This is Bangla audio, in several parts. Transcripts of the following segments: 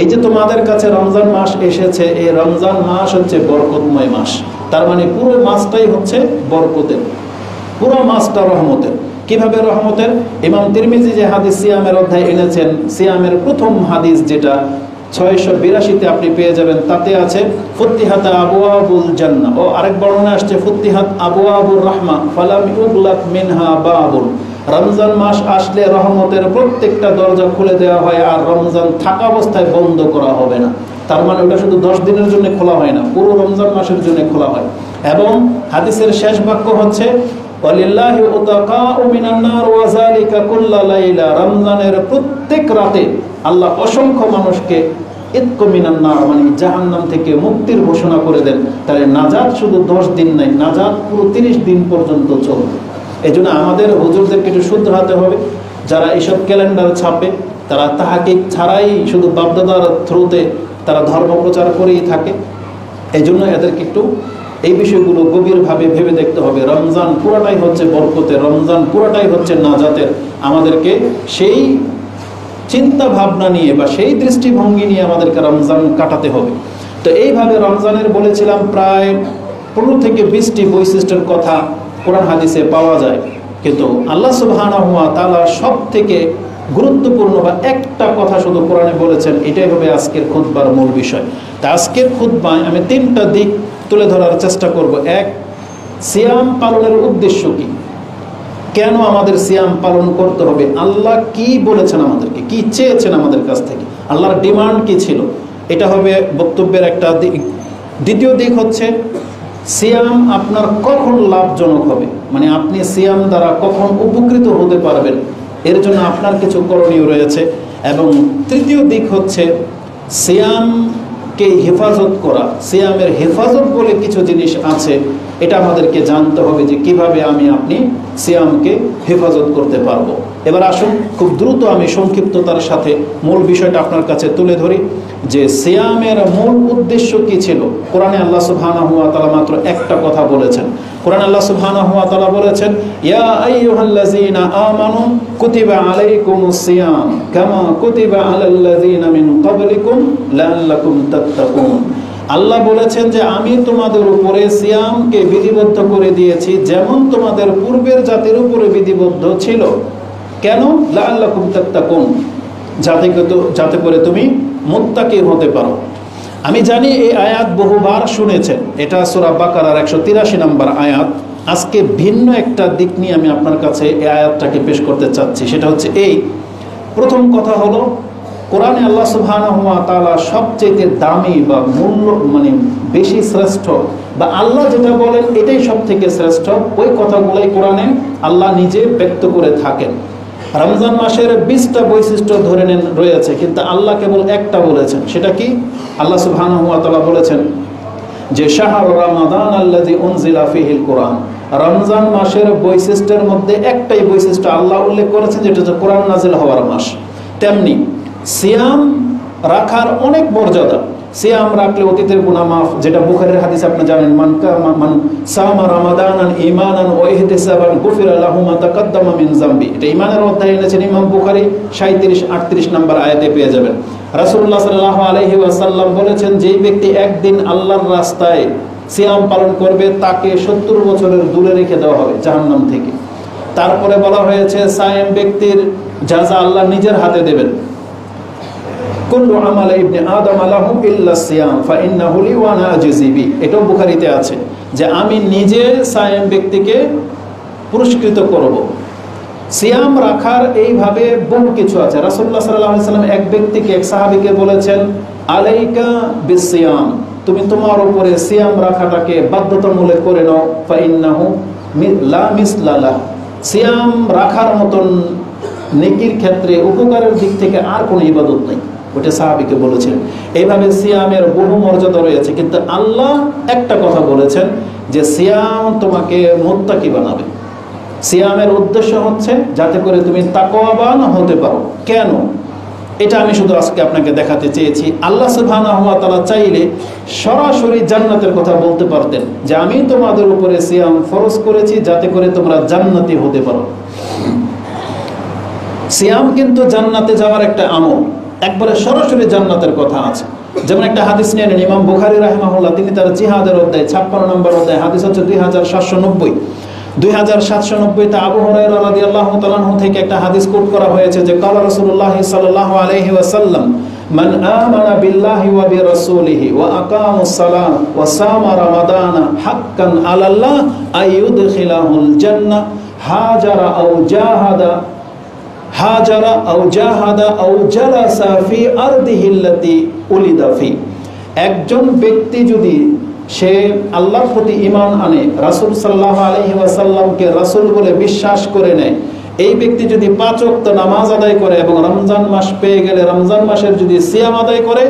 এই যে তোমাদের কাছে রমজান মাস এসেছে, এই রমজান মাস হচ্ছে বরকতময় মাস। তার মানে পুরো মাসটাই হচ্ছে বরকতের, পুরো মাসটা রহমতের। কিভাবে রহমতের? ইমাম তিরমিজি যে হাদিস সিয়ামের অধ্যায় এনেছেন, সিয়ামের প্রথম হাদিস যেটা 682-তে আপনি পেয়ে যাবেন, তাতে আছে ফুতিহাত আবওয়াবুল জান্নাহ, ও আরেক বর্ণনা আসছে ফুতিহাত আবওয়াবুর রাহমা ফালাম ইউগলাক মিনহা বাবুন। রমজান মাস আসলে রহমতের প্রত্যেকটা দরজা খুলে দেওয়া হয়, আর রমজান থাকা অবস্থায় বন্ধ করা হবে না। তার মানে ওটা শুধু 10 দিনের জন্য খোলা হয় না, পুরো রমজান মাসের জন্য খোলা হয়। এবং হাদিসের শেষ বাক্য হচ্ছে ওয়ালিল্লাহি উতাকাউ মিনান নার ওয়া যালিকা কুল্লা লাইলা। রমজানের প্রত্যেক রাতে আল্লাহ অসংখ্য মানুষকে ইতকু মিনান নার, মানে জাহান্নাম থেকে মুক্তির ঘোষণা করে দেন। তাহলে নাজাত শুধু 10 দিন নাই, নাজাত পুরো 30 দিন পর্যন্ত চলবে। এই জন্য আমাদের হুজুরদেরকে একটু শুধরাতে হবে। যারা এইসব ক্যালেন্ডার ছাপে, তারা তাহাকিক ছাড়াই শুধু বাপদাদার থ্রুতে তারা ধর্ম প্রচার করেই থাকে। এই জন্য এদেরকে একটু এই বিষয়গুলো গভীরভাবে ভেবে দেখতে হবে। রমজান পুরোটাই হচ্ছে বরকতের, রমজান পুরোটাই হচ্ছে নাজাতের। আমাদেরকে সেই চিন্তা ভাবনা নিয়ে বা সেই দৃষ্টিভঙ্গি নিয়ে আমাদেরকে রমজান কাটাতে হবে। তো এইভাবে রমজানের বলেছিলাম প্রায় 15 থেকে 20টি বৈশিষ্ট্যের কথা কোরআন হাদিসে পাওয়া যায়। কিন্তু আল্লাহ সুবহানাহু ওয়া তাআলা সব থেকে গুরুত্বপূর্ণ বা একটা কথা শুধু কোরআনে বলেছেন, এটাই হবে আজকের খুতবার মূল বিষয়। তা আজকের খুতবায় আমি 3টা দিক তুলে ধরার চেষ্টা করব। এক, সিয়াম পালনের উদ্দেশ্য কি, কেন আমাদের সিয়াম পালন করতে হবে, আল্লাহ কি বলেছেন আমাদেরকে, কি চেয়েছেন আমাদের কাছ থেকে, আল্লাহর ডিমান্ড কি ছিল, এটা হবে বক্তব্যের একটা দিক। দ্বিতীয় দিক হচ্ছে সিয়াম আপনার কখন লাভজনক হবে, মানে আপনি সিয়াম দ্বারা কখন উপকৃত হতে পারবেন, এর জন্য আপনার কিছু করণীয় রয়েছে। এবং তৃতীয় দিক হচ্ছে সিয়ামকে হেফাজত করা, সিয়ামের হেফাজত বলে কিছু জিনিস আছে, এটা আমাদেরকে জানতে হবে যে কিভাবে আপনি সিয়ামকে হেফাজত করতে পারবো। এবার আসুন খুব দ্রুত আমি সংক্ষিপ্ততার সাথে মূল বিষয়টা আপনার কাছে তুলে ধরি যে সিয়ামের মূল উদ্দেশ্য কি ছিল। কোরআনে আল্লাহ সুবহানাহু ওয়া তাআলা মাত্র একটা কথা বলেছেন। কোরআনে আল্লাহ সুবহানাহু ওয়া তাআলা বলেছেন, ইয়া আইয়ুহাল্লাযীনা আমানু কুতিবা আলাইকুমুস সিয়াম কামা কুতিবা আলাল্লাযীনা মিন ক্বাবলিকুম লাআল্লাকুম তাত্তাকুন। আল্লাহ বলেছেন যে আমি তোমাদের উপরে সিয়ামকে বিধিবদ্ধ করে দিয়েছি, যেমন তোমাদের পূর্বের জাতির উপরে বিধিবদ্ধ ছিল। কেন? লাআল্লাকুম তাত্তাকুন, যাতে করে তুমি মুত্তাকি হতে পারো। আমি জানি এই আয়াত বহুবার শুনেছেন, এটা সূরা বাকারার 183 নম্বর আয়াত। আজকে ভিন্ন একটা দিক নিয়ে আমি আপনার কাছে এই আয়াতটাকে পেশ করতে চাচ্ছি। সেটা হচ্ছে এই, প্রথম কথা হলো কোরআনে আল্লাহ সুবহানাহু ওয়া তাআলা সবচেয়ে দামি বা মূল্য, মানে বেশি শ্রেষ্ঠ, বা আল্লাহ যেটা বলেন এটাই সব থেকে শ্রেষ্ঠ, ওই কথাগুলোই কোরআনে আল্লাহ নিজে ব্যক্ত করে থাকেন। রমজান মাসের 20টা বৈশিষ্ট্য ধরে নেন রয়েছে, কিন্তু আল্লাহ কেবল একটা বলেছেন। সেটা কি? আল্লাহ সুবহানাহু ওয়া তাআলা বলেছেন যে শাহরু রমাদান আল্লাযী উনজিলা ফীহিল কুরআন। রমজান মাসের বৈশিষ্ট্যের মধ্যে একটাই বৈশিষ্ট্য আল্লাহ উল্লেখ করেছেন, যেটা হচ্ছে কোরআন নাজিল হওয়ার মাস। তেমনি সিয়াম রাখার অনেক মর্যাদা। সিয়াম রাখলে অতীতের গুনাহ মাফ, যেটা বুখারীর হাদিস আপনি জানেন, মান সামা রমাদানান ঈমানান ওয়া ইহতিসাবান গুফিরা লাহু মা তাকাদ্দামা মিন যামবি। এটা ঈমানের অধ্যায়ে এনেছেন ইমাম বুখারী, 37-38 নম্বর আয়াতে পেয়ে যাবেন। রাসূলুল্লাহ সাল্লাল্লাহু আলাইহি ওয়াসাল্লাম বলেছেন, যেই ব্যক্তি একদিন আল্লাহর রাস্তায় সিয়াম পালন করবে তাকে 70 বছরের দূরে রেখে দেওয়া হবে জাহান্নাম থেকে। তারপরে বলা হয়েছে সায়েম ব্যক্তির জাযা আল্লাহ নিজের হাতে দেবেন। কুল্লু আমাল ইবনে আদম লাহু ইল্লা সিয়াম ফাইন্নাহু লি ওয়া আনা আজজি বি। এটাও বুখারীতে আছে যে আমি নিজে সায়েম ব্যক্তিকে পুরস্কৃত করব। সিয়াম রাখার এইভাবে বহু কিছু আছে। রাসূলুল্লাহ সাল্লাল্লাহু আলাইহি ওয়াসাল্লাম এক ব্যক্তিকে, এক সাহাবীকে বলেছেন, আলাইকা বিসিয়াম, তুমি তোমার উপরে সিয়াম রাখাটাকে বাধ্যতামূলক করে নাও, ফাইন্নাহু লা মিসলা লাহ। সিয়াম রাখার মতন নেকির ক্ষেত্রে উপকারের দিক থেকে আর কোনো ইবাদত নেই, ওটা সাহাবীকে বলেছিলেন। এইভাবে সিয়ামের বহু মর্যাদা রয়েছে, কিন্তু আল্লাহ একটা কথা বলেছেন যে সিয়াম তোমাকে মুত্তাকি বানাবে। সিয়ামের উদ্দেশ্য হচ্ছে যাতে করে তুমি তাকওয়াবান হতে পারো। কেন? এটা আমি শুধু আজকে আপনাকে দেখাতে চেয়েছি। আল্লাহ সুবহানাহু ওয়া তাআলা চাইলে সরাসরি জান্নাতের কথা বলতে পারতেন যে আমি তোমাদের উপরে সিয়াম ফরজ করেছি যাতে করে তোমরা জান্নাতি হতে পারো। সিয়াম কিন্তু জান্নাতে যাওয়ার একটা আমল। একবারে সরাসরি জান্নাতের কথা আছে। যেমন একটা হাদিস নিয়ে নেন, ইমাম বুখারী রাহিমাহুল্লাহ তিনি তার জিহাদের অধ্যায় 56 নম্বর অধ্যায়, হাদিস হচ্ছে 2790তে আবু হুরায়রা রাদিয়াল্লাহু তাআলা আনহু থেকে একটা হাদিস কোট করা হয়েছে যে ক্বালা রাসূলুল্লাহ সাল্লাল্লাহু আলাইহি ওয়াসাল্লাম মান আমানা বিল্লাহি ওয়া বিরাসূলিহি ওয়া আকামাস সালাহ ওয়া সামা রামাদানা হাক্কান আলাল্লাহ আইয়ুদখিলাহুল জান্নাহ হাজারা আও জাহাদা আও জালাসা ফি আরদিহিল্লাতি উলিদা ফি। একজন ব্যক্তি যদি সে আল্লাহর প্রতি ঈমান আনে, রাসূল সাল্লাল্লাহু আলাইহি ওয়াসাল্লামকে রাসূল বলে বিশ্বাস করে নেয়, এই ব্যক্তি যদি 5 ওয়াক্ত নামাজ আদায় করে এবং রমজান মাস পেয়ে গেলে রমজান মাসের যদি সিয়াম আদায় করে,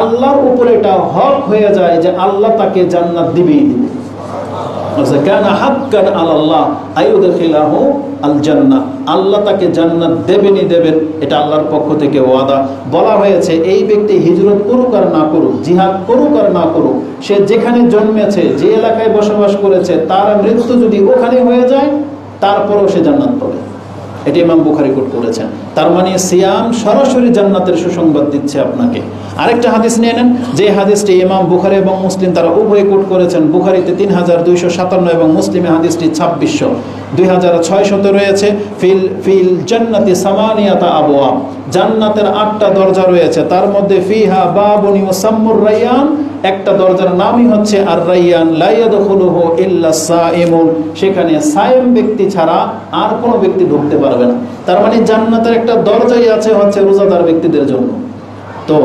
আল্লাহর উপরে এটা হক হয়ে যায় যে আল্লাহ তাকে জান্নাত দিবেই দিবে। কানা হাক্কান আলাল্লাহ আইয়ুদখিলাহু আল জান্নাহ, আল্লাহ তাকে জান্নাত দেবেনই দেবেন, এটা আল্লাহর পক্ষ থেকে ওয়াদা। বলা হয়েছে এই ব্যক্তি হিজরত করুক আর না করুক, জিহাদ করুক আর না করুক, সে যেখানে জন্মেছে, যে এলাকায় বসবাস করেছে, তার মৃত্যু যদি ওখানে হয়ে যায় তারপরও সে জান্নাত পাবে। এটি ইমাম বুখারী কোট করেছেন। তার মানে সিয়াম সরাসরি জান্নাতের সুসংবাদ দিচ্ছে আপনাকে। আরেকটা হাদিস নিয়ে নেন, যে হাদিসটি ইমাম বুখারী এবং মুসলিম তারা উভয় কোট করেছেন। বুখারীতে 3257 এবং মুসলিমে হাদিসটি 2600 রয়েছে। ফিল জান্নাতি সামানিয়াতা আবওয়াব, জান্নাতের 8টা দরজা রয়েছে, তার মধ্যে ফিহা বাবুন ইউসাম্মুর রায়্যান, একটা দরজার নামই হচ্ছে আর রায়্যান, লা ইয়াদখুলুহু ইল্লা সাইমুন, সেখানে সায়েম ব্যক্তি ছাড়া আর কোনো ব্যক্তি ঢুকতে পারবে না। তার মানে জান্নাতের একটা দরজাই আছে হচ্ছে রোজাদার ব্যক্তিদের জন্য। তো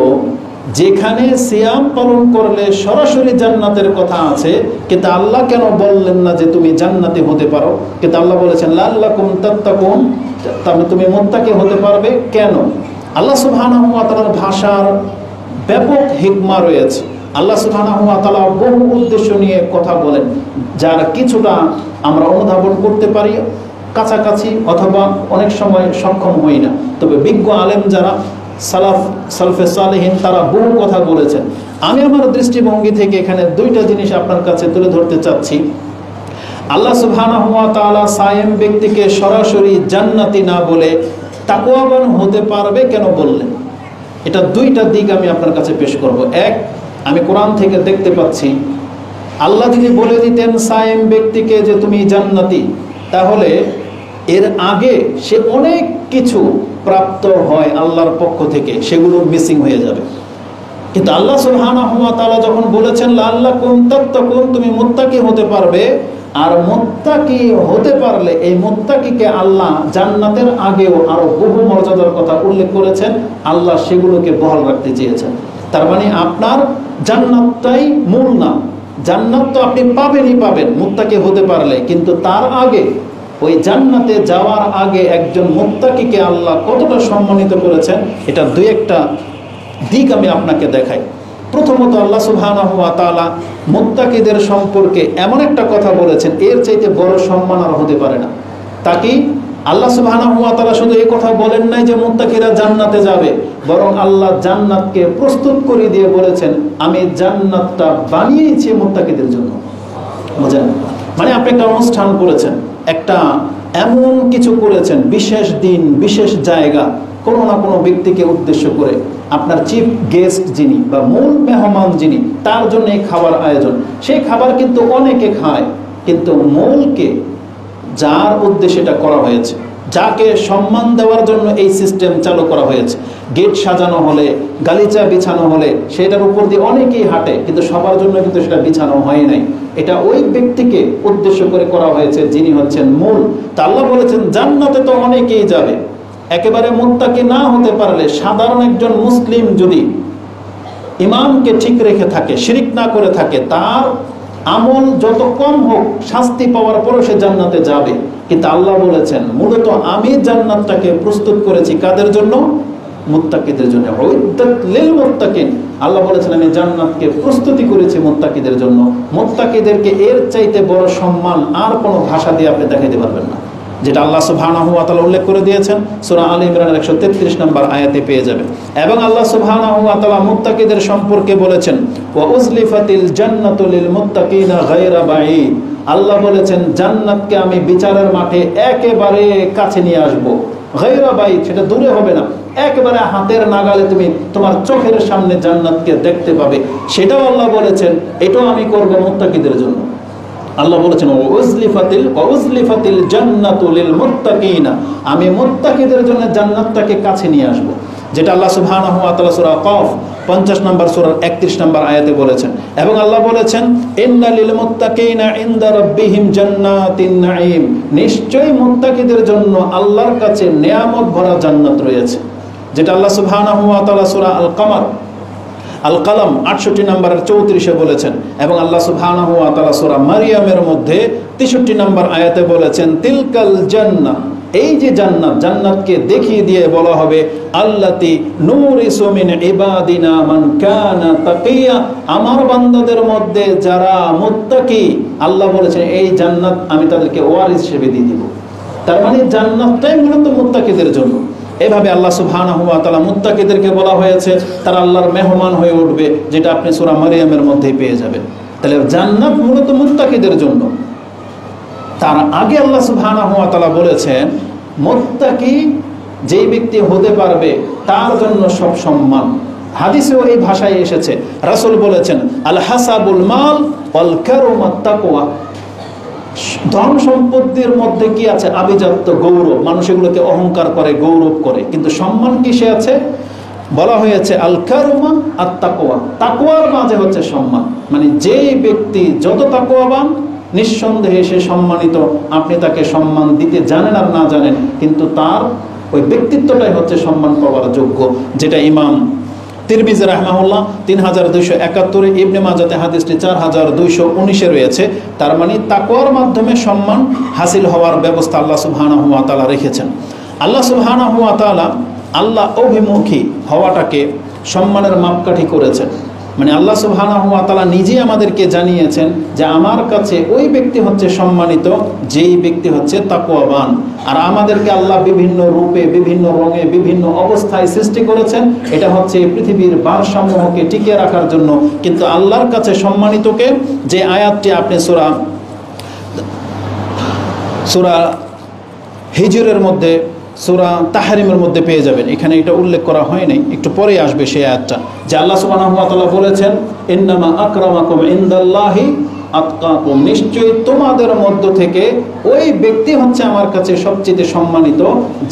যেখানে সিয়াম পালন করলে সরাসরি জান্নাতের কথা আছে, কিন্তু আল্লাহ কেন বললেন না যে তুমি জান্নাতি হতে পারো? কিন্তু আল্লাহ বলেছেন লাআল্লাকুম তাত্তাকুন, তবে তুমি মুত্তাকি হতে পারবে। কেন? আল্লাহ সুবহানাহু ওয়া তাআলার ভাষার ব্যাপক হিকমা রয়েছে। আল্লাহ সুবহানাহু ওয়া তাআলা বহু উদ্দেশ্য নিয়ে কথা বলেন, যার কিছুটা আমরা অনুধাবন করতে পারি কাছাকাছি, অথবা অনেক সময় সক্ষম হই না। তবে বিজ্ঞ আলেম যারা সালফে সালেহিন তারা বহু কথা বলেছেন। আমি আমার দৃষ্টিভঙ্গি থেকে এখানে 2টা জিনিস আপনার কাছে তুলে ধরতে চাচ্ছি। আল্লাহ সুবহানাহু ওয়া তাআলা সায়েম ব্যক্তিকে সরাসরি জান্নাতি না বলে তাকওয়াবান হতে পারবে কেন বললেন? এটা 2টা দিক আমি আপনার কাছে পেশ করব। এক, আমি কোরআন থেকে দেখতে পাচ্ছি আল্লাহ যদি বলে দিতেন সায়েম ব্যক্তিকে যে তুমি জান্নাতি, তাহলে এর আগে সে অনেক কিছু প্রাপ্ত হয় আল্লাহর পক্ষ থেকে, সেগুলো মিসিং হয়ে যাবে। কিন্তু আল্লাহ সুবহানাহু ওয়া তাআলা যখন বলেছেন লাআল্লাকুম তাত্তাকুন, তুমি মুত্তাকি হতে পারবে, আর মুত্তাকি হতে পারলে এই মুত্তাকিকে আল্লাহ জান্নাতের আগেও আরো বহু মর্যাদার কথা উল্লেখ করেছেন। আল্লাহ সেগুলোকে বহাল রাখতে চেয়েছেন। তার মানে আপনার জান্নাতটাই মূল না, জান্নাত তো আপনি পাবেনই পাবেন মুত্তাকি হতে পারলে, কিন্তু তার আগে ওই জান্নাতে যাওয়ার আগে একজন মুত্তাকিকে আল্লাহ কতটা সম্মানিত করেছেন, এটা 2-1টা দিক আমি আপনাকে দেখাই। প্রথমত আল্লাহ সুবহানাহু ওয়া তাআলা মুত্তাকিদের সম্পর্কে এমন একটা কথা বলেছেন, এর চাইতে বড় সম্মান আর হতে পারে না। তাকে আল্লাহ সুবহানাহু ওয়া তাআলা শুধু এই কথা বলেন নাই যে মুত্তাকিরা জান্নাতে যাবে, বরং আল্লাহ জান্নাতকে প্রস্তুত করে দিয়ে বলেছেন আমি জান্নাতটা বানিয়েছি মুত্তাকিদের জন্য। বুঝেন? মানে আপনি একটা অনুষ্ঠান করেছেন, একটা এমন কিছু করেছেন, বিশেষ দিন বিশেষ জায়গা, কোনো না কোনো ব্যক্তিকে উদ্দেশ্য করে আপনার চিফ গেস্ট যিনি বা মূল মেহমান যিনি, তার জন্য এই খাবার আয়োজন। সেই খাবার কিন্তু অনেকে খায়, কিন্তু মূলকে যার উদ্দেশ্যে এটা করা হয়েছে, যাকে সম্মান দেওয়ার জন্য এই সিস্টেম চালু করা হয়েছে, গেট সাজানো হলে, গালিচা বিছানো হলে সেটার উপর দিয়ে অনেকেই হাঁটে, কিন্তু সবার জন্য কিন্তু সেটা বিছানো হয় নাই। এটা ওই ব্যক্তিকে উদ্দেশ্য করে করা হয়েছে যিনি হচ্ছেন মূল। তা আল্লাহ বলেছেন জান্নাতে তো অনেকেই যাবে, একেবারে মুত্তাকি না হতে পারলে সাধারণ একজন মুসলিম যদি ইমানকে ঠিক রেখে থাকে, শিরিক না করে থাকে, তার আমল যত কম হোক শাস্তি পাওয়ার পরও সে জান্নাতে যাবে। কিন্তু আল্লাহ বলেছেন মূলত আমি জান্নাতটাকে প্রস্তুত করেছি কাদের জন্য? মুত্তাকিদের জন্য। উইদ্দাত লিল মুত্তাকিন, আল্লাহ বলেছেন আমি জান্নাতকে প্রস্তুতি করেছি মুত্তাকিদের জন্য। মুত্তাকিদেরকে এর চাইতে বড় সম্মান আর কোনো ভাষা দিয়ে আপনি দেখাইতে পারবেন না, যেটা আল্লাহ সুবহানাহু ওয়া তাআলা উল্লেখ করে দিয়েছেন সূরা আলে ইমরানের 133 নম্বর আয়াতে পেয়ে যাবেন। এবং আল্লাহ সুবহানাহু ওয়া তাআলা মুত্তাকিদের সম্পর্কে বলেছেন ওয়া উজলিফাতিল জান্নাতু লিল মুত্তাকিনা গায়রা বাঈদ, আল্লাহ বলেছেন জান্নাতকে আমি বিচারের মাঠে একেবারে কাছে নিয়ে আসব। গায়রা বাঈদ, সেটা দূরে হবে না, একেবারে হাতের নাগালে তুমি তোমার চোখের সামনে জান্নাতকে দেখতে পাবে, সেটাও আল্লাহ বলেছেন এটাও আমি করব মুত্তাকিদের জন্য। আল্লাহ বলেছেন ওয়াজলিফাতিল জান্নাতু লিল মুত্তাকিনা, আমি মুত্তাকিদের জন্য জান্নাতটাকে কাছে নিয়ে আসব, যেটা আল্লাহ সুবহানাহু ওয়া তাআলা সূরা কফ 50 নম্বর সূরার 31 নম্বর আয়াতে বলেছেন। এবং আল্লাহ বলেছেন ইন্না লিল মুত্তাকিনা ইনদা রাব্বিহিম জান্নাতিন নাঈম, নিশ্চয়ই মুত্তাকিদের জন্য আল্লাহর কাছে নিয়ামত ভরা জান্নাত রয়েছে, যেটা আল্লাহ সুবহানাহু ওয়া তাআলা সূরা আল কালাম 68 নম্বরের 34 বলেছেন। এবং আল্লাহ সুবহানাহু ওয়া তাআলা সূরা মারিয়ামের মধ্যে 63 নম্বর আয়াতে বলেছেন তিলকাল জান্নাহ, এই যে জান্নাত, জান্নাতকে দেখিয়ে দিয়ে বলা হবে আল্লাতি নূরিসু মিন ইবাদিনা মান কানা তাকিয়া, আমার বান্দাদের মধ্যে যারা মুত্তাকি, আল্লাহ বলেছেন এই জান্নাত আমি তাদেরকে ওয়ারিস হিসেবে দিয়ে দিব। তার মানে জান্নাতটাই মূলত মুত্তাকিদের জন্য। এভাবে আল্লাহ সুবহানাহু ওয়া তাআলা মুত্তাকিদেরকে বলা হয়েছে তারা আল্লাহর মেহমান হয়ে উঠবে, যেটা আপনি সূরা মারিয়ামের মধ্যেই পেয়ে যাবেন। তাহলে জান্নাত মূলত মুত্তাকিদের জন্য। তার আগে আল্লাহ সুবহানাহু ওয়া তাআলা বলেছেন মুত্তাকি যেই ব্যক্তি হতে পারবে তার জন্য সব সম্মান। হাদিসেও এই ভাষায় এসেছে, রাসূল বলেছেন আল হাসাবুল মাল ওয়াল কারমাত তাকওয়া, ধন সম্পত্তির মধ্যে কি আছে? আভিজাত্য, গৌরব, মানুষ এগুলোকে অহংকার করে, গৌরব করে, কিন্তু সম্মান কিসে আছে? বলা হয়েছে আল কারমা আর তাকওয়া, তাকওয়ার মাঝে হচ্ছে সম্মান। মানে যে ব্যক্তি যত তাকওয়াবান নিঃসন্দেহে সে সম্মানিত, আপনি তাকে সম্মান দিতে জানেন আর না জানেন, কিন্তু তার ওই ব্যক্তিত্বটাই হচ্ছে সম্মান পাওয়ার যোগ্য, যেটা ইমাম তিরমিজি রাহমাহুল্লাহ 3271, ইবনে মাজাতে হাদিসটি 4219 রয়েছে। তার মানে তাকওয়ার মাধ্যমে সম্মান হাসিল হওয়ার ব্যবস্থা আল্লাহ সুবহানাহু ওয়া তাআলা রেখেছেন। আল্লাহ সুবহানাহু ওয়া তাআলা আল্লাহ অভিমুখী হওয়াটাকে সম্মানের মাপকাঠি করেছেন। মানে আল্লাহ সুবহানাহু ওয়া তাআলা নিজেই আমাদেরকে জানিয়েছেন যে আমার কাছে ওই ব্যক্তি হচ্ছে সম্মানিত যেই ব্যক্তি হচ্ছে তাকওয়াবান। আর আমাদেরকে আল্লাহ বিভিন্ন রূপে, বিভিন্ন রঙে, বিভিন্ন অবস্থায় সৃষ্টি করেছেন, এটা হচ্ছে পৃথিবীর ভারসাম্যকে টিকিয়ে রাখার জন্য। কিন্তু আল্লাহর কাছে সম্মানিতকে, যে আয়াতটি আপনি সূরা হিজরের মধ্যে, সূরা তাহরিমের মধ্যে পেয়ে যাবেন, এখানে এটা উল্লেখ করা হয় নাই, একটু পরে আসবে সেই আয়াতটা, যে আল্লাহ সুবহানাহু ওয়া তাআলা বলেছেন ইন্নামা আকরামাকুম ইনদাল্লাহি আতকাকুম, নিশ্চয়ই তোমাদের মধ্য থেকে ওই ব্যক্তি হচ্ছে আমার কাছে সবচেয়ে সম্মানিত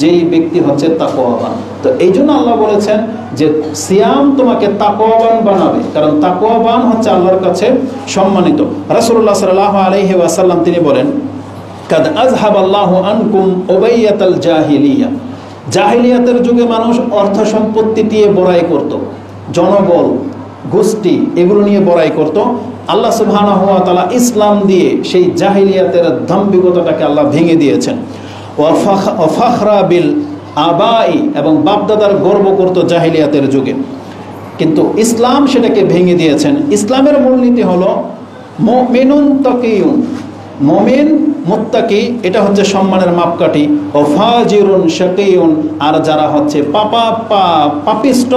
যেই ব্যক্তি হচ্ছে তাকওয়াবান। তো এই জন্য আল্লাহ বলেছেন যে সিয়াম তোমাকে তাকওয়াবান বানাবে, কারণ তাকওয়াবান হচ্ছে আল্লাহর কাছে সম্মানিত। রাসূলুল্লাহ সাল্লাল্লাহু আলাইহি ওয়াসাল্লাম তিনি বলেন কাদ আযহাবাল্লাহু আনকুম উবাইয়াতাল জাহিলিয়া, জাহিলিয়াতের যুগে মানুষ অর্থ সম্পত্তি দিয়ে বড়াই করত, জনবল, গোষ্ঠী, এগুলো নিয়ে বড়াই করত। আল্লাহ সুবহানাহু ওয়া তাআলা ইসলাম দিয়ে সেই জাহিলিয়াতের দাম্ভিকতাটাকে আল্লাহ ভেঙে দিয়েছেন। ওয়া ফাখরা বিল আবাই, এবং বাপদাদার গর্ব করত জাহিলিয়াতের যুগে, কিন্তু ইসলাম সেটাকে ভেঙে দিয়েছেন। ইসলামের মূলনীতি হলো মুমিনুন তাকিয়ুন, মুমিন মুত্তাকি, এটা হচ্ছে সম্মানের মাপকাঠি। ও ফাজিরুন শাকিয়ুন, আর যারা হচ্ছে পাপিষ্ট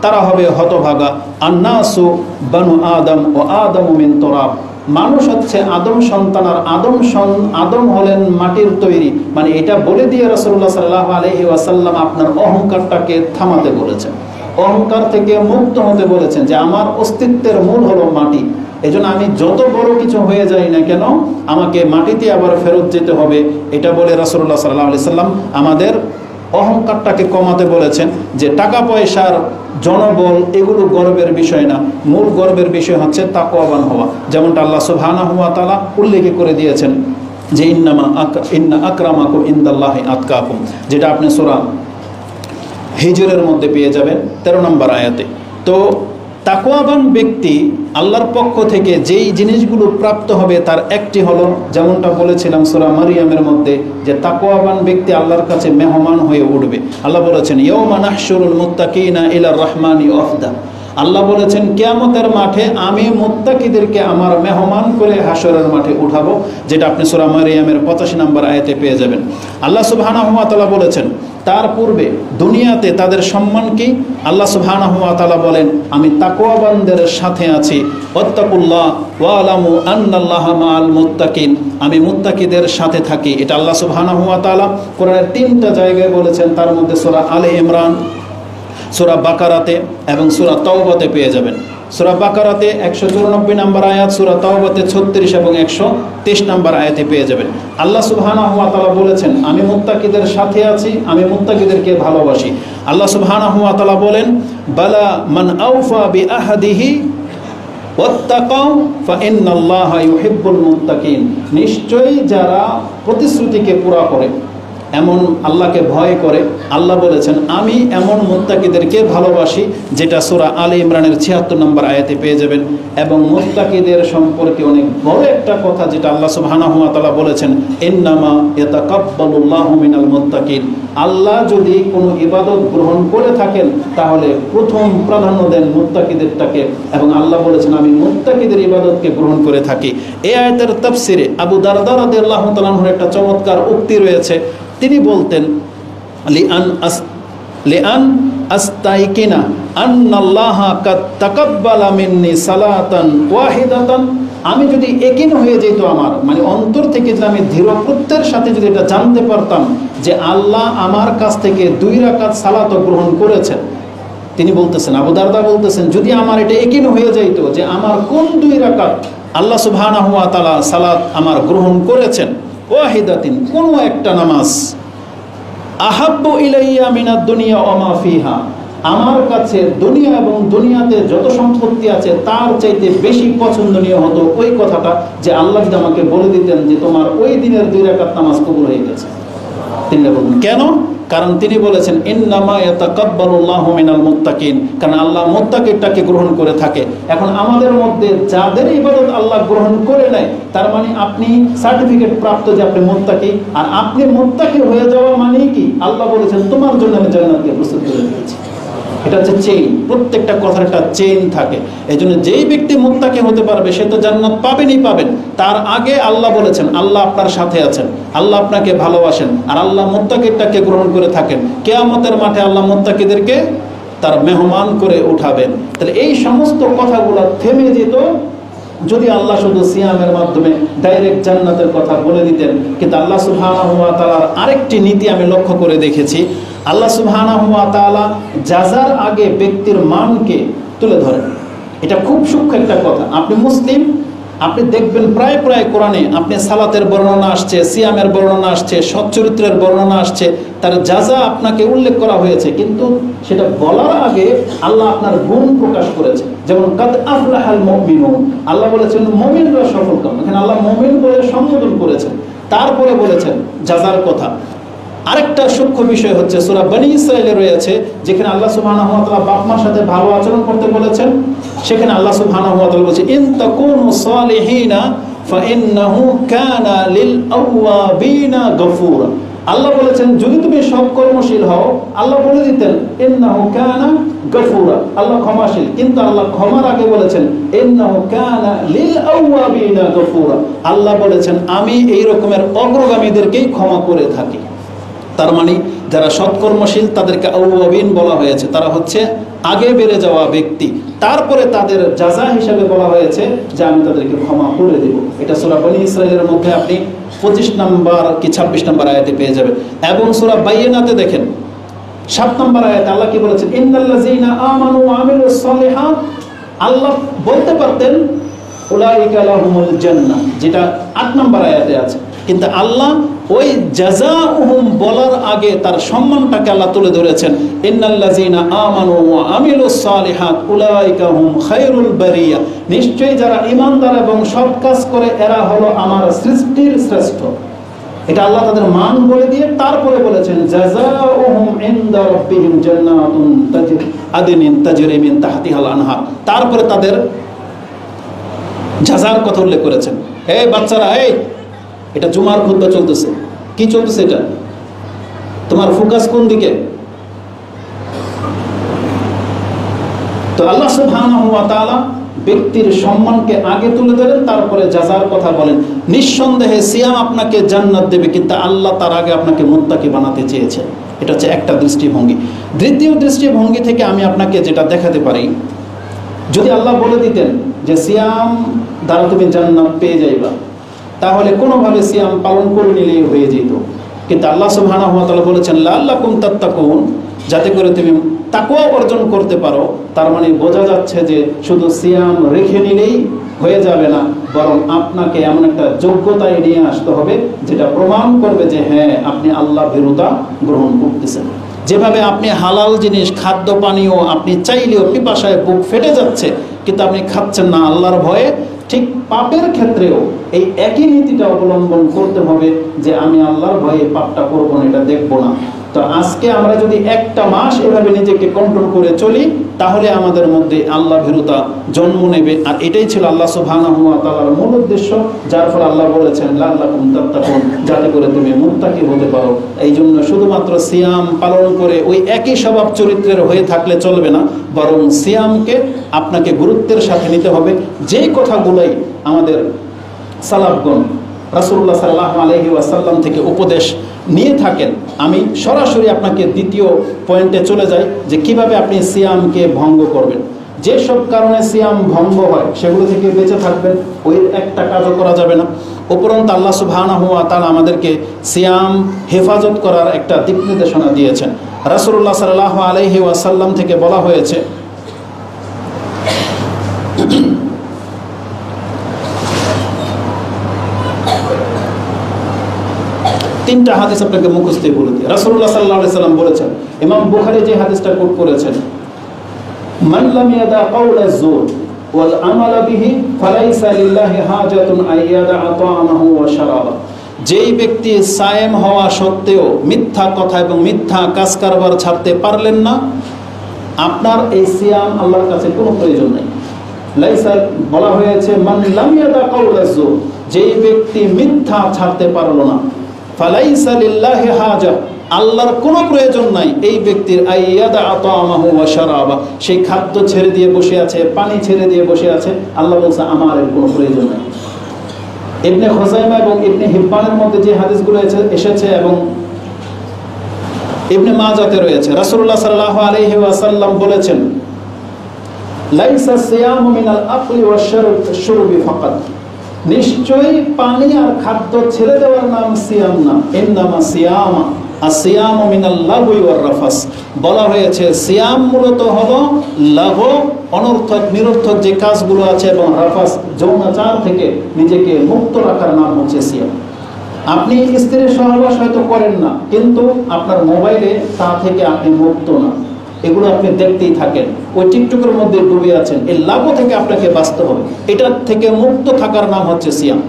তারা হবে হতভাগা। আন্নাসু বানু আদম ও আদমু মিন তুরাব, মানুষ হচ্ছে আদম সন্তান, আর আদম হলেন মাটির তৈরি। মানে এটা বলে দিয়ে রাসূলুল্লাহ সাল্লাল্লাহু আলাইহি ওয়াসাল্লাম আপনার অহংকারটাকে থামাতে বলেছেন, অহংকার থেকে মুক্ত হতে বলেছেন, যে আমার অস্তিত্বের মূল হলো মাটি, এজন্য আমি যত বড় কিছু হয়ে যাই না কেন আমাকে মাটিতে আবার ফেরত যেতে হবে। এটা বলে রাসূলুল্লাহ সাল্লাল্লাহু আলাইহি সাল্লাম আমাদের অহংকারটাকে কমাতে বলেছেন, যে টাকা পয়সার, জনবল এগুলো গর্বের বিষয় না, মূল গর্বের বিষয় হচ্ছে তাকওয়াবান হওয়া। যেমনটা আল্লাহ সুবহানাহু ওয়া তাআলা উল্লেখ করে দিয়েছেন যে ইন্না আকরামাকুম ইনদাল্লাহি আতকাকুম, যেটা আপনি সূরা হিজরের মধ্যে পেয়ে যাবেন 13 নম্বর আয়াতে। তো তাকওয়াবান ব্যক্তি আল্লাহর পক্ষ থেকে যেই জিনিসগুলো প্রাপ্ত হবে তার একটি হলো, যেমনটা বলেছিলাম সূরা মারিয়ামের মধ্যে, যে তাকওয়াবান ব্যক্তি আল্লাহর কাছে মেহমান হয়ে উঠবে। আল্লাহ বলেছেন ইয়াউমা নাহশুরুল মুত্তাকিনা ইলার রাহমানি ওয়াফদা, আল্লাহ বলেছেন কিয়ামতের মাঠে আমি মুত্তাকিদেরকে আমার মেহমান করে হাশরের মাঠে উঠাবো, যেটা আপনি সূরা মারিয়ামের 85 নম্বর আয়াতে পেয়ে যাবেন। আল্লাহ সুবহানাহু ওয়া তাআলা বলেছেন তার পূর্বে দুনিয়াতে তাদের সম্মান কি? আল্লাহ সুবহানাহু ওয়া তাআলা বলেন আমি তাকওয়াবানদের সাথে আছি, ওয়াত্তাকুল্লাহ ওয়া আলামু আন্নাল্লাহা মাআল মুত্তাকিন, আমি মুত্তাকিদের সাথে থাকি। এটা আল্লাহ সুবহানাহু ওয়া তাআলা কোরআনের 3টা জায়গায় বলেছেন, তার মধ্যে সূরা আলে ইমরান সূরা বাকারাতে এবং সূরা তাওবাতে পেয়ে যাবেন। সূরা বাকারাতে 194 নম্বর আয়াত, সূরা তাওবাতে 36 এবং 123 নম্বর আয়াতে পেয়ে যাবেন। আল্লাহ সুবহানাহু ওয়া তাআলা বলেছেন, আমি মুত্তাকিদের সাথে আছি, আমি মুত্তাকিদেরকে ভালোবাসি। আল্লাহ সুবহানাহু ওয়া তাআলা বলেন, বালা মান আওফা বিআহদিহি ওয়াত্তাকাউ ফাইন্নাল্লাহা ইউহিব্বুল মুত্তাকিন। নিশ্চয়ই যারা প্রতিশ্রুতিকে পুরা করে, এমন আল্লাহকে ভয় করে, আল্লাহ বলেছেন আমি এমন মুত্তাকিদেরকে ভালোবাসি, যেটা সূরা আলে ইমরানের 76 নম্বর আয়াতে পেয়ে যাবেন। এবং মুত্তাকিদের সম্পর্কে অনেক বড় একটা কথা যেটা আল্লাহ সুবহানাহু ওয়া তাআলা বলেছেন, ইন্নামা ইয়াতাকাব্বালুল্লাহু মিনাল মুত্তাকিন। আল্লাহ যদি কোনো ইবাদত গ্রহণ করে থাকেন তাহলে প্রথম প্রাধান্য দেন মুত্তাকিদেরটাকে, এবং আল্লাহ বলেছেন আমি মুত্তাকিদের ইবাদতকে গ্রহণ করে থাকি। এই আয়াতের তাফসিরে আবু দারদা রাদিয়াল্লাহু তাআলা আনহুর একটা চমৎকার উক্তি রয়েছে। তিনি বলতেন, লিআন আস্তাইকিনা আন্নাল্লাহা কাদ তাকাব্বালা মিন্নি সালাতান ওয়াহিদাতান। আমি যদি একিন হয়ে যেত, আমার মানে অন্তর থেকে যদি আমি দৃঢ় প্রত্যয়ের সাথে যদি এটা জানতে পারতাম যে আল্লাহ আমার কাছ থেকে 2 রাকাত সালাত গ্রহণ করেছেন। তিনি বলতেছেন, আবু দারদা বলতেছেন, যদি আমার এটা একিন হয়ে যাইত যে আমার কোন 2 রাকাত আল্লাহ সুবহানাহু ওয়া তাআলা সালাত আমার গ্রহণ করেছেন, ওয়াহিদাতিন কোনো একটা নামাজ, আহাব্বু ইলাইয়া মিনাদ দুনিয়া ওয়া মা ফিহা, আমার কাছে দুনিয়া এবং দুনিয়াতে যত সম্পত্তি আছে তার চাইতে বেশি পছন্দনীয় হতো ওই কথাটা যে আল্লাহ যদি আমাকে বলে দিতেন যে তোমার ওই দিনের 2 রাকাত নামাজ কবুল হয়ে গেছে। তিনি বললেন কেন? কারণ তিনি বলেছেন ইন্নামা ইয়াতাকাব্বালুল্লাহু মিনাল মুত্তাকিন, কারণ আল্লাহ মুত্তাকিটাকে গ্রহণ করে থাকে। এখন আমাদের মধ্যে যাদের ইবাদত আল্লাহ গ্রহণ করে নেয়, তার মানে আপনি সার্টিফিকেট প্রাপ্ত যে আপনি মুত্তাকি, আর আপনি মুত্তাকি হয়ে যাওয়া মানে কি? আল্লাহ বলেছেন তোমার জন্য আমি জান্নাতকে প্রস্তুত করে দিয়েছি। এটা হচ্ছে চেইন, প্রত্যেকটা কথার একটা চেইন থাকে। এই জন্য যেই ব্যক্তি মুত্তাকি হতে পারবে সে তো জান্নাত পাবেনই পাবেন। তার আগে আল্লাহ বলেছেন আল্লাহ আপনার সাথে আছেন, আল্লাহ আপনাকে ভালোবাসেন, আর আল্লাহ মুত্তাকিটাকে গ্রহণ করে থাকেন। কিয়ামতের মাঠে আল্লাহ মুত্তাকিদেরকে তার মেহমান করে উঠাবেন। তাহলে এই সমস্ত কথাগুলো থেমে যেত যদি আল্লাহ শুধু সিয়ামের মাধ্যমে ডাইরেক্ট জান্নাতের কথা বলে দিতেন। কিন্তু আল্লাহ সুবহানাহু ওয়া তাআলার আরেকটি নীতি আমি লক্ষ্য করে দেখেছি। আল্লাহ সুবহানাহু ওয়া তাআলা জাযার আগে ব্যক্তির মানকে তুলে ধরেন। এটা খুব সূক্ষ্ম একটা কথা। আপনি মুসলিম, আপনি দেখবেন প্রায় প্রায় কোরআনে আপনি সালাতের বর্ণনা আসছে, সিয়ামের বর্ণনা আসছে, সচ্চরিত্রের বর্ণনা আসছে, তার জাযা আপনাকে উল্লেখ করা হয়েছে, কিন্তু সেটা বলার আগে আল্লাহ আপনার গুণ প্রকাশ করেছে। যেমন কাদ আফলাহাল মুমিনুন, আল্লাহ বলেছেন মুমিনরা সফলকাম, এখানে আল্লাহ মুমিন বলে সম্বোধন করেছেন, তারপরে বলেছেন জাযার কথা। আরেকটা সূক্ষ্ম বিষয় হচ্ছে সূরা বনী ইসরাঈলে রয়েছে, যেখানে আল্লাহ সুবহানাহু ওয়া তাআলা বাপ মার সাথে ভালো আচরণ করতে বলেছেন। সেখানে আল্লাহ সুবহানাহু ওয়া তাআলা বলেছে ইন তাকুনু সালিহিনা ফাইন্নাহু কানা লিল আওয়াবিনা গফুরা। আল্লাহ বলেছেন যদি তুমি সৎকর্মশীল হও, আল্লাহ বলে দিতেন ইন্নাহু কানা গফুরা, আল্লাহ ক্ষমাশীল, কিন্তু আল্লাহ ক্ষমার আগে বলেছেন ইন্নাহু কানা লিল আওয়াবিনা গফুরা। আল্লাহ বলেছেন আমি এই রকমের অগ্রগামীদেরকেই ক্ষমা করে থাকি। তার মানে যারা সৎকর্মশীল তাদেরকে আওয়াবিন বলা হয়েছে, তারা হচ্ছে আগে বেড়ে যাওয়া ব্যক্তি। তারপরে তাদের জাযা হিসাবে বলা হয়েছে যে আমি তাদেরকে ক্ষমা করে দেব। এটা সূরা বনী ইসরাঈলের মধ্যে আপনি 25 নম্বর কি 26 নম্বর আয়াতে পেয়ে যাবেন। এবং সূরা বাইয়িনাতে দেখেন 7 নম্বর আয়াতে আল্লাহ কি বলেছেন, ইন্নাল্লাযীনা আমানু ওয়া আমিলুস সালিহাত। আল্লাহ বলতে পারতেন উলাইকা লাহুমুল জান্নাহ, যেটা 8 নম্বর আয়াতে আছে, কিন্তু আল্লাহ ওই জাযাউহুম বলার আগে তার সম্মানটাকে আল্লাহ তুলে ধরেছেন, ইন্নাল্লাযীনা আমানু ওয়া আমিলুস সালিহাত উলাইকা হুম খায়রুল বারিয়া। নিশ্চয়ই যারা ঈমানদার এবং সৎ কাজ করে এরা হলো আমার সৃষ্টির শ্রেষ্ঠ। এটা আল্লাহ তাদের মান বলে দিয়ে তারপরে বলেছেন জাযাউহুম ইনদা রাব্বিহিম জান্নাতুন তাজরি মিন তাহতিহাল আনহার। তারপরে তাদের জাযার কথা উল্লেখ করেছেন। এই বাচ্চারা, এই এটা জুমার খুতবা চলতেছে, কি চলতেছে? এটা তোমার ফোকাস কোন দিকে? তো আল্লাহ সুবহানাহু ওয়া তাআলা ব্যক্তির সম্মানকে আগে তুলে ধরেন, তারপরে জাযার কথা বলেন। নিঃসন্দেহে সিয়াম আপনাকে জান্নাত দেবে, কিন্তু আল্লাহ তার আগে আপনাকে মুত্তাকি বানাতে চেয়েছেন। এটা হচ্ছে একটা দৃষ্টিভঙ্গি। দ্বিতীয় দৃষ্টিভঙ্গি থেকে আমি আপনাকে যেটা দেখাতে পারি, যদি আল্লাহ বলে দিতেন যে সিয়াম দ্বারা তুমি জান্নাত পেয়ে যাইবা, তাহলে কোনোভাবে সিয়াম পালন করে নিলেই হয়ে যেত। কিন্তু আল্লাহ সুবহানাহু ওয়া তাআলা বলেছেন লাআল্লাকুম তাত্তাকুন, যাতে করে তুমি তাকওয়া অর্জন করতে পারো। তার মানে বোঝা যাচ্ছে যে শুধু সিয়াম রেখে নিলেই হয়ে যাবে না, বরং আপনাকে এমন একটা যোগ্যতায় নিয়ে আসতে হবে যেটা প্রমাণ করবে যে হ্যাঁ আপনি আল্লাহ ভীরুতা গ্রহণ করতেছেন। যেভাবে আপনি হালাল জিনিস খাদ্য পানীয় আপনি চাইলেও পিপাসায় বুক ফেটে যাচ্ছে কিন্তু আপনি খাচ্ছেন না আল্লাহর ভয়ে, ঠিক পাপের ক্ষেত্রেও এই একই নীতিটা অবলম্বন করতে হবে যে আমি আল্লাহর ভয়ে পাপটা করবো না, এটা দেখবো না। তো আজকে আমরা যদি একটা মাস এভাবে নিজেকে কন্ট্রোল করে চলি তাহলে আমাদের মধ্যে আল্লাহ ভীরুতা জন্ম নেবে। আর এটাই ছিল আল্লাহ সুবহানাহু ওয়া তাআলার মূল উদ্দেশ্য, যার ফলে আল্লাহ বলেছেন লাআল্লাকুম তাত্তাকুন, যাতে করে তুমি মুত্তাকি হতে পারো। এই জন্য শুধুমাত্র সিয়াম পালন করে ওই একই স্বভাব চরিত্রের হয়ে থাকলে চলবে না, বরং সিয়ামকে আপনাকে গুরুত্বের সাথে নিতে হবে। যেই কথাগুলোই আমাদের সালাফগণ রাসূলুল্লাহ সাল্লাল্লাহু আলাইহি ওয়াসাল্লাম থেকে উপদেশ নিয়ে থাকেন, আমি সরাসরি আপনাকে দ্বিতীয় পয়েন্টে চলে যাই যে কিভাবে আপনি সিয়ামকে ভঙ্গ করবেন। যেসব কারণে সিয়াম ভঙ্গ হয় সেগুলো থেকে বেঁচে থাকবেন, ওই একটা কাজও করা যাবে না। উপরন্ত আল্লাহ সুবহানাহু ওয়া তাআলা আমাদেরকে সিয়াম হেফাজত করার একটা দিক নির্দেশনা দিয়েছেন। রাসূলুল্লাহ সাল্লাল্লাহু আলাইহি ওয়াসাল্লাম থেকে বলা হয়েছে, তিনটা হাদিস আপনাকে মুখস্থ বলে দিই। রাসূলুল্লাহ সাল্লাল্লাহু আলাইহি সাল্লাম বলেছেন, ইমাম বুখারী যে হাদিসটা কোট করেছেন, মান লাম ইয়াদা কাওলা যুর ওয়াল আমালা বিহি ফালাইসা লিল্লাহি হাজাতুন আইয়াদা আতামাহু ওয়া শারাবা। যেই ব্যক্তি সায়েম হওয়া সত্ত্বেও মিথ্যা কথা এবং মিথ্যা কাজ কারবার ছাড়তে পারলেন না, আপনার এই সিয়াম আল্লাহর কাছে কোনো প্রয়োজন নেই। লাইসা বলা হয়েছে মান লাম ইয়াদা কাওলা যুর, যেই ব্যক্তি মিথ্যা ছাড়তে পারলো না, ফালাইসা লিল্লাহি হাজা, আল্লাহর কোনো প্রয়োজন নাই এই ব্যক্তির আইয়াদা আতামাহু ওয়া শারাবা, সেই খাদ্য ছেড়ে দিয়ে বসে আছে, পানি ছেড়ে দিয়ে বসে আছে, আল্লাহ বলছে আমার এর কোনো প্রয়োজন নাই। ইবনে খুযাইমা এবং ইবনে হিব্বানের মধ্যে যে হাদিসগুলো এসেছে এবং ইবনে মাজাতে রয়েছে, রাসূলুল্লাহ সাল্লাল্লাহু আলাইহি ওয়াসাল্লাম বলেছেন, লাইসা সিয়ামু মিনাল আকলি ওয়াশ শুরবি ফাকাত, নিশ্চয়ই পানি আর খাদ্য ছেড়ে দেওয়ার নাম সিয়াম না, ইন্নামা সিয়ামা আসিয়ামু মিনাল লাগwi ওয়ার রাফাস। বলা হয়েছে সিয়াম মূলত হলো লাগো, অনর্থক নিরর্থক যে কাজগুলো আছে, এবং রাফাস যৌনাচার থেকে নিজেকে মুক্ত রাখার নাম হচ্ছে সিয়াম। আপনি স্ত্রীর সহবাস হয়তো করেন না, কিন্তু আপনার মোবাইলে তা থেকে আপনি মুক্ত না, এগুলো আপনি দেখতেই থাকেন, ওই টিকটকের মধ্যে ডুবে আছেন, এই লাগো থেকে আপনাকে বাঁচতে হবে, এটার থেকে মুক্ত থাকার নাম হচ্ছে সিয়াম।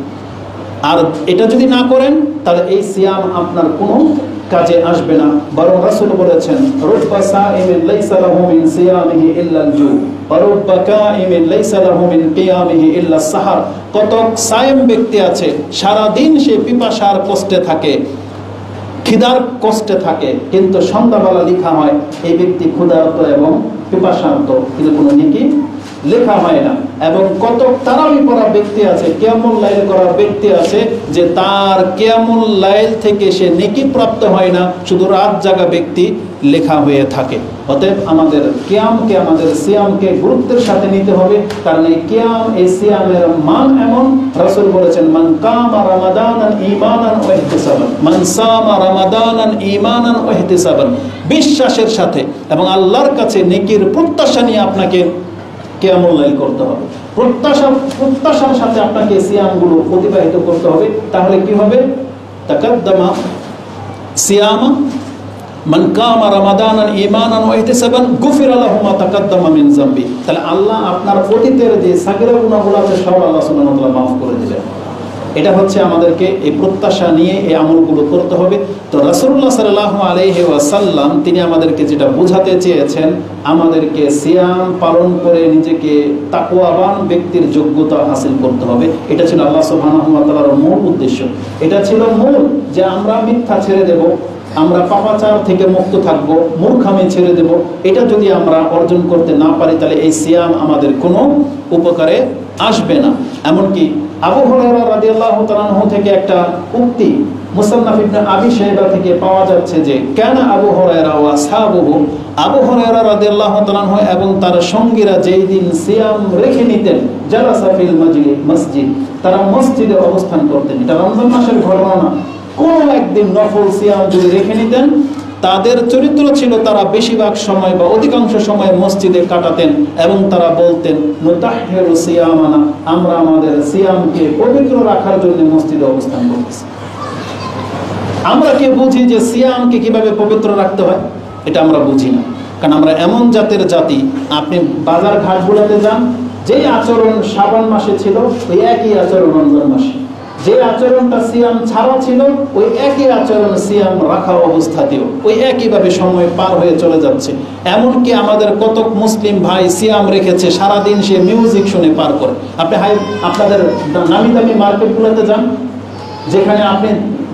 আর এটা যদি না করেন তাহলে এই সিয়াম আপনার কোনো কাজে আসবে না। বরং রাসূল বলেছেন, রুব্বা সাইমিন লাইসা লাহু মিন সিয়ামিহি ইল্লাল জু ওয়া রুব্বা কাইমিন লাইসা লাহু মিন কিয়ামিহি ইল্লাস সাহার। কত সায়েম ব্যক্তি আছে সারা দিন সে পিপাসার কষ্টে থাকে, খিদার কষ্টে থাকে, কিন্তু সন্ধ্যাবেলা লেখা হয় এই ব্যক্তি ক্ষুধার্ত এবং পিপাসার্ত, কিন্তু কোনো নেকি লেখা হয় না। এবং কত তারাবি পড়া ব্যক্তি আছে, কিয়ামুল লাইল করা ব্যক্তি আছে, যে তার কিয়ামুল লাইল থেকে সে নেকি প্রাপ্ত হয় না, শুধু রাত জাগা ব্যক্তি লেখা হয়ে থাকে। অতএব আমাদের কিয়ামকে, আমাদের সিয়ামকে গুরুত্বের সাথে নিতে হবে, কারণ এই কিয়াম, এই সিয়ামের মান এমন। রাসূল বলেছেন, মান কামা রামাদানান ঈমানান ওয়া ইহতিসাবান, মান সামা রামাদানান ঈমানান ওয়া ইহতিসাবান, বিশ্বাসের সাথে এবং আল্লাহর কাছে নেকির প্রত্যাশা নিয়ে আপনাকে কিয়ামুল লাইল করতে হবে, প্রত্যাশার সাথে আপনাকে সিয়ামগুলো অতিবাহিত করতে হবে। তাহলে কি হবে? তাকাদ্দামা সিয়ামা মান কামা রামাদানান ঈমানান ওয়া ইহতিসাবান গুফিরা লাহু মা তাকাদ্দামা মিন যামবি। তাহলে আল্লাহ আপনার অতীতের যে সাগীরা গুনাহগুলো আছে সব আল্লাহ সুবহানাহু ওয়া তাআলা মাফ করে দিবেন। এটা হচ্ছে আমাদেরকে এই প্রত্যাশা নিয়ে এই আমলগুলো করতে হবে। তো রাসূলুল্লাহ সাল্লাল্লাহু আলাইহি ওয়াসাল্লাম তিনি আমাদেরকে যেটা বোঝাতে চেয়েছেন, আমাদেরকে সিয়াম পালন করে নিজেকে তাকওয়াবান ব্যক্তির যোগ্যতা হাসিল করতে হবে। এটা ছিল আল্লাহ সুবহানাহু ওয়া তাআলার মূল উদ্দেশ্য। এটা ছিল মূল, যে আমরা মিথ্যা ছেড়ে দেব, আমরা পাপাচার থেকে মুক্ত থাকব, মূর্খামি ছেড়ে দেব। এটা যদি আমরা অর্জন করতে না পারি তাহলে এই সিয়াম আমাদের কোনো উপকারে আসবে না। এমনকি আবু হুরায়রা রাদিয়াল্লাহু তাআলা আনহু থেকে একটা উক্তি মুসান্নাফ ইবনে আবি শাইবা থেকে পাওয়া যাচ্ছে যে, কেন আবু হুরায়রা ওয়া আসহাবুহু, আবু হুরায়রা রাদিয়াল্লাহু তাআলা আনহু এবং তার সঙ্গীরা যেই দিন সিয়াম রেখে নিতেন, জালাসা ফিল মসজিদ, তারা মসজিদে অবস্থান করতেন। এটা রমজান মাসের ঘটনা না, কোন একদিন নফল সিয়াম যদি রেখে নিতেন তাদের চরিত্র ছিল তারা বেশিরভাগ সময় বা অধিকাংশ সময় মসজিদে কাটাতেন এবং তারা বলতেন নুতাহহিরু সিয়ামানা, আমরা আমাদের সিয়ামকে পবিত্র রাখার জন্য মসজিদে অবস্থান করতেছি। আমরা কি বুঝি যে সিয়ামকে কিভাবে পবিত্র রাখতে হয়? এটা আমরা বুঝি না, কারণ আমরা এমন জাতের জাতি। আপনি বাজার ঘাটগুলোতে যান, যে আচরণ শাবান মাসে ছিল ওই একই আচরণ রমজান মাসে, যে আচরণটা সিয়াম ছাড়া ছিল ওই একই আচরণ সিয়াম রাখা অবস্থাতেও ওই একইভাবে সময় পার হয়ে চলে যাচ্ছে। এমনকি আমাদের কত মুসলিম ভাই সিয়াম রেখেছে, সারাদিন সে মিউজিক শুনে পার করে। আপনি আপনাদের নামি দামি মার্কেটগুলোতে যান, যেখানে আপনি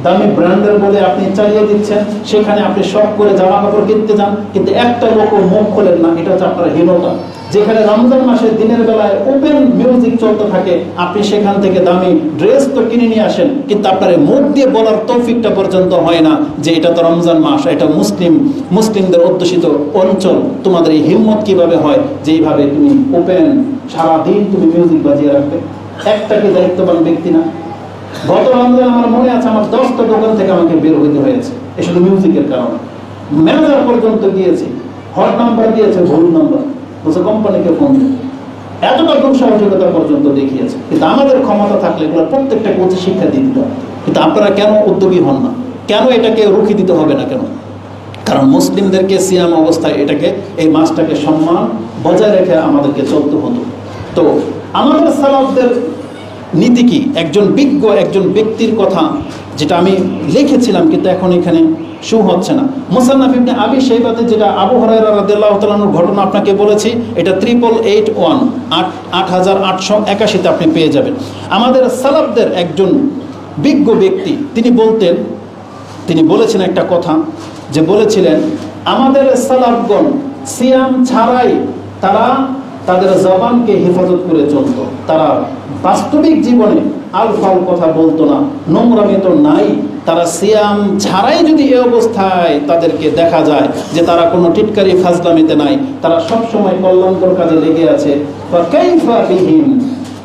দামি ব্র্যান্ডের বলে আপনি চালিয়ে দিচ্ছেন, সেখানে আপনি শখ করে জামা কাপড় কিনতে যান, কিন্তু একটা লোক মুখ খোলেন না। এটা হচ্ছে আপনার হীনতা। যেখানে রমজান মাসের দিনের বেলায় ওপেন মিউজিক চলতে থাকে, আপনি সেখান থেকে দামি ড্রেস তো কিনে নিয়ে আসেন, কিন্তু আপনার মুখ দিয়ে বলার তৌফিকটা পর্যন্ত হয় না যে এটা তো রমজান মাস, এটা মুসলিমদের অধ্যুষিত অঞ্চল। তোমাদের এই হিম্মত কিভাবে হয় যে এইভাবে তুমি ওপেন সারাদিন তুমি মিউজিক বাজিয়ে রাখবে? একটা কি দায়িত্ববান ব্যক্তি না? গত রমজান আমার মনে আছে, আমার 10টা দোকান থেকে আমাকে বের হইতে হয়েছে এই শুধু মিউজিকের কারণে। ম্যানেজার পর্যন্ত গিয়েছি, হট নাম্বার দিয়েছে ভুল নাম্বার, বলছে কোম্পানিকে ফোন দিন, এতটা দুঃসাহসিকতা পর্যন্ত দেখিয়েছে। কিন্তু আমাদের ক্ষমতা থাকলে এগুলো প্রত্যেকটা কোচে শিক্ষা দিয়ে দিতে হবে। কিন্তু আপনারা কেন উদ্যোগী হন না? কেন এটাকে রুখে দিতে হবে না কেন? কারণ মুসলিমদেরকে সিয়াম অবস্থায় এটাকে এই মাসটাকে সম্মান বজায় রেখে আমাদেরকে চলতে হতো। তো আমাদের সালাফদের নীতি কি? একজন বিজ্ঞ একজন ব্যক্তির কথা যেটা আমি লিখেছিলাম, কিন্তু এখন এখানে শো হচ্ছে না। মুসান্নাফ ইবনে আবি শাইবাতে যেটা আবু হুরায়রা রাদিয়াল্লাহু তাআলা আনহুর ঘটনা আপনাকে বলেছি, এটা 8881 8881 আপনি পেয়ে যাবেন। আমাদের সালাফদের একজন বিজ্ঞ ব্যক্তি তিনি বলেছেন একটা কথা, যে বলেছিলেন আমাদের সালাফগণ সিয়াম ছাড়াই তারা তাদের জবানকে হেফাজত করে চলত। তারা বাস্তবিক জীবনে আলফাল কথা বলতো না, নোংরামি তো নাই। তারা সিয়াম ছাড়াই যদি এই অবস্থায় তাদেরকে দেখা যায় যে তারা কোনো টিটকারি ফাজলামিতে নাই, তারা সবসময় কল্যাণকর কাজে লেগে আছে, ফাকাইফা বিহিম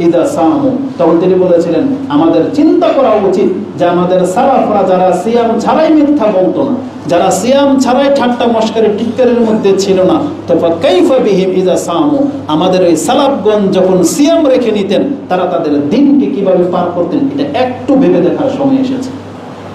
ইদা সামু, তখন তিনি বলেছিলেন আমাদের চিন্তা করা উচিত যে আমাদের সালাফরা যারা সিয়াম ছাড়াই মিথ্যা বলতো না, যারা সিয়াম ছাড়াই ঠাট্টা মশকারি টিটকারির মধ্যে ছিল না, তো ফাকাইফা বিহিম ইদা সামু, আমাদের এই সালাফগণ যখন সিয়াম রেখে নিতেন তারা তাদের দিনকে কিভাবে পার করতেন, এটা একটু ভেবে দেখার সময় এসেছে।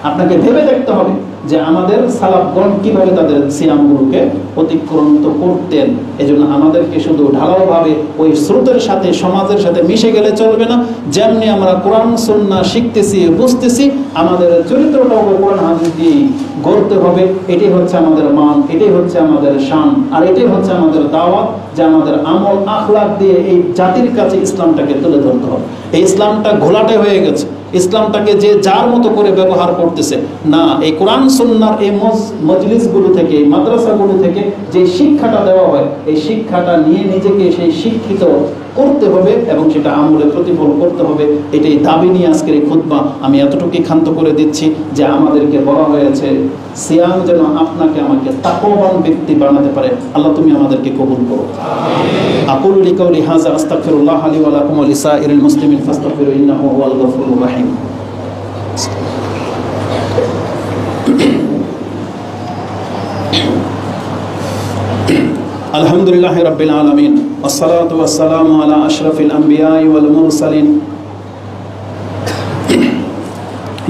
আপনাকে ভেবে দেখতে হবে যে আমাদের সালাফগণ কিভাবে তাদের সিয়ামগুলোকে অতিক্রান্ত করতেন। এজন্য আমাদেরকে শুধু ঢালাওভাবে ওই স্রোতের সাথে সমাজের সাথে মিশে গেলে চলবে না। যেমনি আমরা কোরআন সুন্নাহ শিখতেছি বুঝতেছি, আমাদের চরিত্রটাও কোরআন হাদিস দিয়ে গড়তে হবে। এটাই হচ্ছে আমাদের মান, এটাই হচ্ছে আমাদের শান, আর এটাই হচ্ছে আমাদের দাওয়াত, যে আমাদের আমল আখলাক দিয়ে এই জাতির কাছে ইসলামটাকে তুলে ধরতে হবে। এই ইসলামটা ঘোলাটে হয়ে গেছে, ইসলামটাকে যে যার মতো করে ব্যবহার করতেছে না। এই কোরআন সুন্নাহর এই মজলিসগুলো থেকে, এই মাদ্রাসাগুলো থেকে যে শিক্ষাটা দেওয়া হয়, এই শিক্ষাটা নিয়ে নিজেকে সেই শিক্ষিত করতে হবে এবং সেটা আমলে প্রতিফল করতে হবে। এটাই দাবি নিয়ে আজকের এই খুতবা আমি এতটুকুই ক্ষান্ত করে দিচ্ছি যে আমাদেরকে বলা হয়েছে সিয়াম যেন আপনাকে আমাকে তাকওয়াবান ব্যক্তি বানাতে পারে। আল্লাহ তুমি আমাদেরকে কবুল করো। আকুলু লিকাউলি হাযা আস্তাগফিরুল্লাহ লি ওয়া লাকুম ওয়া লিসাইরিল মুসলিমিন ফাস্তাগফিরু ইন্নাহু হুয়াল গফুরুর রাহিম। আলহামদুলিল্লাহি রাব্বিল আলামিন ওয়াসসালাতু ওয়াসসালামু আলা আশরাফিল আমবিয়াই ওয়াল মুরসালিন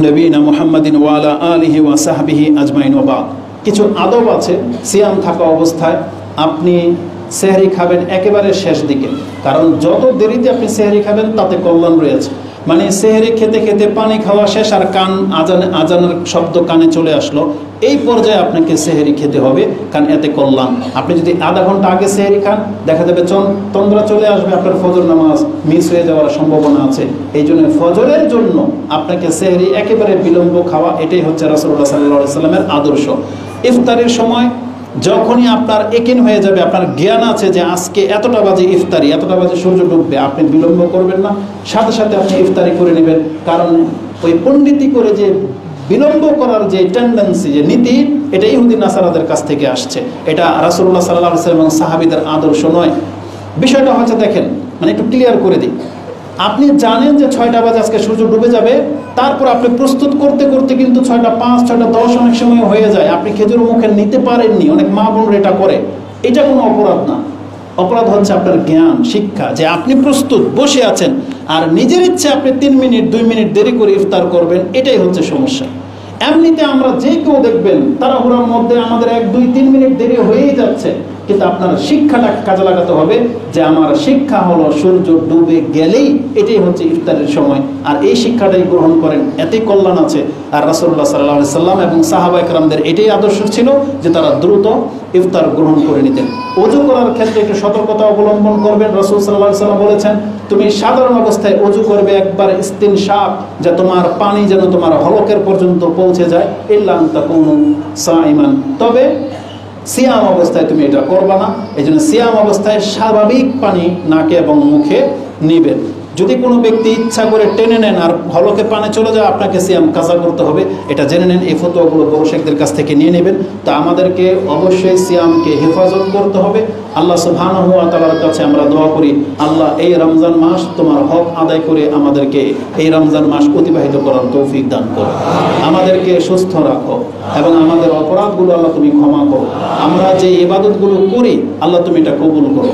নবীনা মুহাম্মাদিন ওয়া আলা আলিহি ওয়া সাহবিহি আজমাইন ওয়া বাদ। কিছু আদব আছে সিয়াম থাকা অবস্থায়। আপনি সেহরি খাবেন একেবারে শেষ দিকে, কারণ যত দেরিতে আপনি সেহরি খাবেন তাতে কল্যাণ রয়েছে। মানে সেহরি খেতে খেতে পানি খাওয়া শেষ আর আজানের শব্দ কানে চলে আসলো, এই পর্যায়ে আপনাকে সেহরি খেতে হবে, কারণ এতে কল্যাণ। আপনি যদি আধা ঘন্টা আগে সেহরি খান, দেখা যাবে তন্দ্রা চলে আসবে, আপনার ফজর নামাজ মিস হয়ে যাওয়ার সম্ভাবনা আছে। এই জন্য ফজরের জন্য আপনাকে সেহরি একেবারে বিলম্ব খাওয়া, এটাই হচ্ছে রাসূলুল্লাহ সাল্লাল্লাহু আলাইহি সাল্লামের আদর্শ। ইফতারের সময় যখনই আপনার একিন হয়ে যাবে, আপনার জ্ঞান আছে যে আজকে এতটা বাজে ইফতারি, এতটা বাজে সূর্য ডুববে, আপনি বিলম্ব করবেন না, সাথে সাথে আপনি ইফতারি করে নেবেন। কারণ ওই পণ্ডিতি করে যে বিলম্ব করার যে টেন্ডেন্সি, যে নীতি, এটা ইহুদি নাসারাদের কাছ থেকে আসছে। এটা রাসূলুল্লাহ সাল্লাল্লাহু আলাইহি ওয়াসাল্লাম এবং সাহাবীদের আদর্শ নয়। বিষয়টা হচ্ছে দেখেন, মানে একটু ক্লিয়ার করে দিই, আপনি জানেন যে 6টা বাজে আজকে সূর্য ডুবে যাবে, তারপর আপনি প্রস্তুত করতে করতে কিন্তু 6টা 5, 6টা 10 অনেক সময় হয়ে যায়, আপনি খেজুর মুখে নিতে পারেননি। অনেক মা বোনরা এটা করে, এটা কোনো অপরাধ না। অপরাধ হচ্ছে আপনার জ্ঞান শিক্ষা, যে আপনি প্রস্তুত বসে আছেন আর নিজের ইচ্ছে আপনি 3 মিনিট 2 মিনিট দেরি করে ইফতার করবেন, এটাই হচ্ছে সমস্যা। এমনিতে আমরা যে কেউ দেখবেন তাড়াহুড়ার মধ্যে আমাদের 1, 2, 3 মিনিট দেরি হয়েই যাচ্ছে, কিন্তু আপনার শিক্ষাটা কাজে লাগাতে হবে যে আমার শিক্ষা হলো সূর্য ডুবে গেলেই এটাই হচ্ছে ইফতারের সময়, আর এই শিক্ষাটাই গ্রহণ করেন, এতেই কল্যাণ আছে। আর রাসূলুল্লাহ সাল্লাল্লাহু আলাইহি সাল্লাম এবং সাহাবায়ে কেরামদের এটাই আদর্শ ছিল যে তারা দ্রুত ইফতার গ্রহণ করে নিতেন। ওযু করার ক্ষেত্রে একটু সতর্কতা অবলম্বন করবেন। রাসূল সাল্লাল্লাহু আলাইহি সাল্লাম বলেছেন, তুমি সাধারণ অবস্থায় ওযু করবে একবার ইস্তিনশাক, যে তোমার পানি যেন তোমার হলকের পর্যন্ত পৌঁছে যায়, ইল্লা আন তাকুনু সাইমান, তবে সিয়াম অবস্থায় তুমি এটা করবা না। এই জন্য সিয়াম অবস্থায় স্বাভাবিক পানি নাকে এবং মুখে নিবেন। যদি কোনো ব্যক্তি ইচ্ছা করে টেনে নেন আর হলকে পানি চলে যায়, আপনাকে সিয়াম কাজা করতে হবে, এটা জেনে নেন। এই ফতোয়াগুলো বড় শেখদের কাছ থেকে নিয়ে নেবেন। তা আমাদেরকে অবশ্যই সিয়ামকে হেফাজত করতে হবে। আল্লাহ সুবহানাহু ওয়া তাআলার কাছে আমরা দোয়া করি, আল্লাহ এই রমজান মাস তোমার হক আদায় করে আমাদেরকে এই রমজান মাস অতিবাহিত করার তৌফিক দান করো, আমাদেরকে সুস্থ রাখো এবং আমাদের অপরাধগুলো আল্লাহ তুমি ক্ষমা করো। আমরা যে ইবাদতগুলো করি আল্লাহ তুমি এটা কবুল করো।